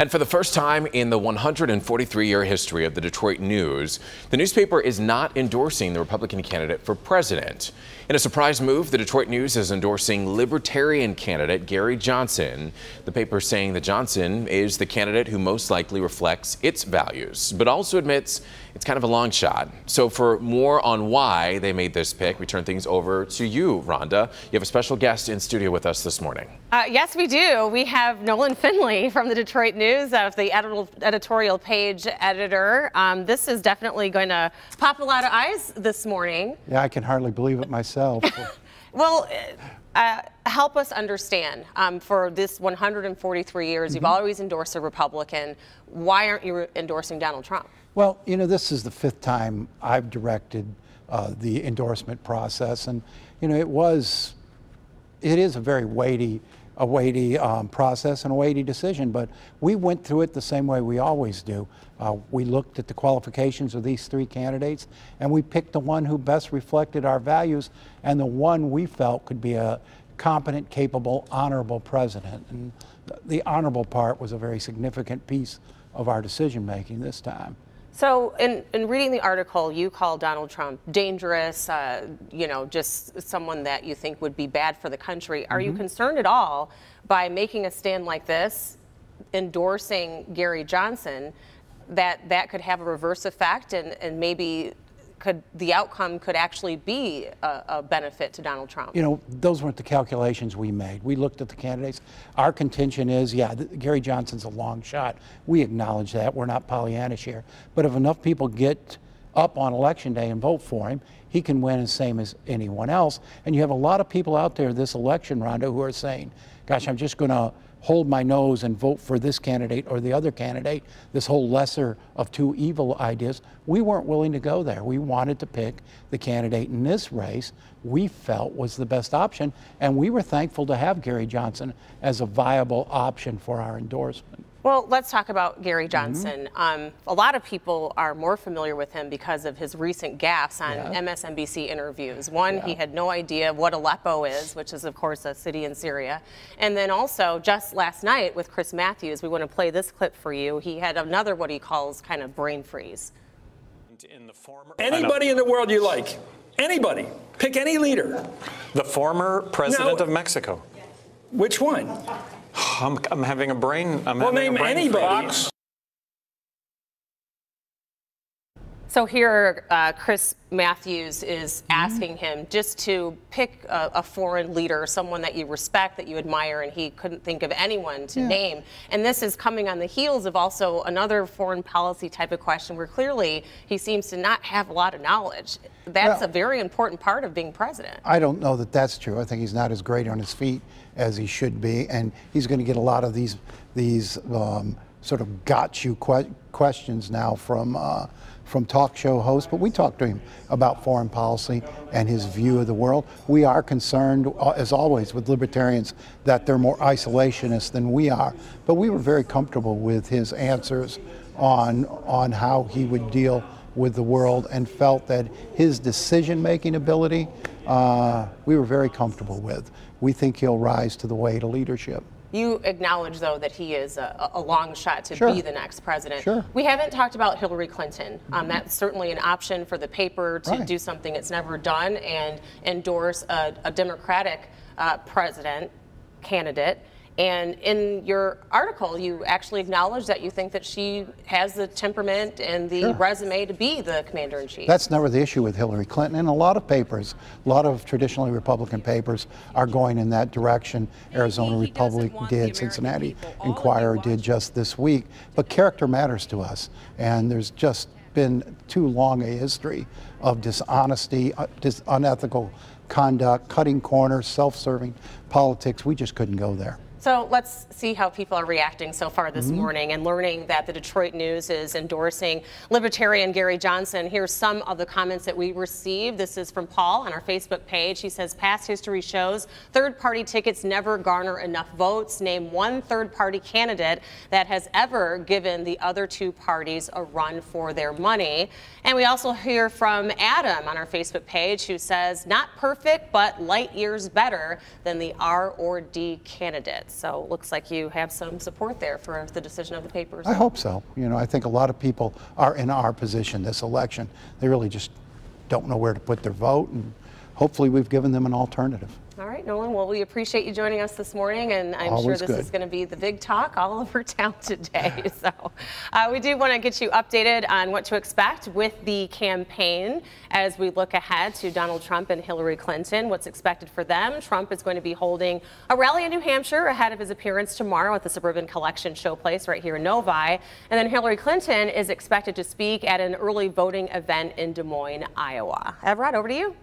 And for the first time in the 143-year history of the Detroit News, the newspaper is not endorsing the Republican candidate for president. In a surprise move, the Detroit News is endorsing Libertarian candidate Gary Johnson. The paper saying that Johnson is the candidate who most likely reflects its values, but also admits it's kind of a long shot. So for more on why they made this pick, we turn things over to you, Rhonda. You have a special guest in studio with us this morning. Yes, we do. We have Nolan Finley from the Detroit News, the editorial page editor. This is definitely going to pop a lot of eyes this morning. Yeah, I can hardly believe it myself. Well, help us understand, for this 143 years, you've always endorsed a Republican. Why aren't you endorsing Donald Trump? Well, you know, this is the 5th time I've directed the endorsement process, and you know, it is a very weighty process and a weighty decision, but we went through it the same way we always do. We looked at the qualifications of these 3 candidates, and we picked the one who best reflected our values and the one we felt could be a competent, capable, honorable president. And the honorable part was a very significant piece of our decision making this time. So in reading the article, you call Donald Trump dangerous, you know, just someone that you think would be bad for the country. Are you concerned at all by making a stand like this, endorsing Gary Johnson, that could have a reverse effect and maybe the outcome could actually be a benefit to Donald Trump? You know, those weren't the calculations we made. We looked at the candidates. Our contention is, yeah, Gary Johnson's a long shot. We acknowledge that. We're not Pollyannish here. But if enough people get up on election day and vote for him, he can win the same as anyone else. And you have a lot of people out there this election, Rhonda, who are saying, gosh, I'm just going to hold my nose and vote for this candidate or the other candidate, this whole lesser of two evil ideas. We weren't willing to go there. We wanted to pick the candidate in this race we felt was the best option, and we were thankful to have Gary Johnson as a viable option for our endorsement. Well, let's talk about Gary Johnson. A lot of people are more familiar with him because of his recent gaffes on MSNBC interviews. One, he had no idea what Aleppo is, which is, of course, a city in Syria. And then also, just last night with Chris Matthews, we want to play this clip for you. He had another, what he calls, kind of brain freeze. Anybody in the world you like. Anybody. Pick any leader. The former president of Mexico. Which one? I'm having a brain. Well, name anybody. So here, Chris Matthews is asking him just to pick a foreign leader, someone that you respect, that you admire, and he couldn't think of anyone to name. And this is coming on the heels of also another foreign policy type of question where clearly he seems to not have a lot of knowledge. That's a very important part of being president. I don't know that that's true. I think he's not as great on his feet as he should be, and he's going to get a lot of these sort of got-you questions now from talk show hosts, but we talked to him about foreign policy and his view of the world. We are concerned, as always, with libertarians that they're more isolationist than we are, but we were very comfortable with his answers on how he would deal with the world and felt that his decision-making ability, we were very comfortable with. We think he'll rise to the weight of leadership. You acknowledge, though, that he is a long shot to be the next president. We haven't talked about Hillary Clinton. That's certainly an option for the paper to do something it's never done and endorse a Democratic president candidate. And in your article, you actually acknowledge that you think that she has the temperament and the resume to be the commander-in-chief. That's never the issue with Hillary Clinton. And a lot of papers, a lot of traditionally Republican papers are going in that direction. Arizona Republic did, Cincinnati Enquirer did just this week. But character matters to us. And there's just been too long a history of dishonesty, unethical conduct, cutting corners, self-serving politics. We just couldn't go there. So let's see how people are reacting so far this morning and learning that the Detroit News is endorsing Libertarian Gary Johnson. Here's some of the comments that we received. This is from Paul on our Facebook page. He says, past history shows third-party tickets never garner enough votes. Name one third-party candidate that has ever given the other two parties a run for their money. And we also hear from Adam on our Facebook page who says, not perfect, but light years better than the R or D candidates. So looks like you have some support there for the decision of the papers. I hope so. You know, I think a lot of people are in our position this election. They really just don't know where to put their vote, and hopefully we've given them an alternative. All right, Nolan, well, we appreciate you joining us this morning, and I'm Always sure this good. is going to be the big talk all over town today. So we do want to get you updated on what to expect with the campaign as we look ahead to Donald Trump and Hillary Clinton. What's expected for them? Trump is going to be holding a rally in New Hampshire ahead of his appearance tomorrow at the Suburban Collection Showplace right here in Novi. And then Hillary Clinton is expected to speak at an early voting event in Des Moines, Iowa. Everett, over to you.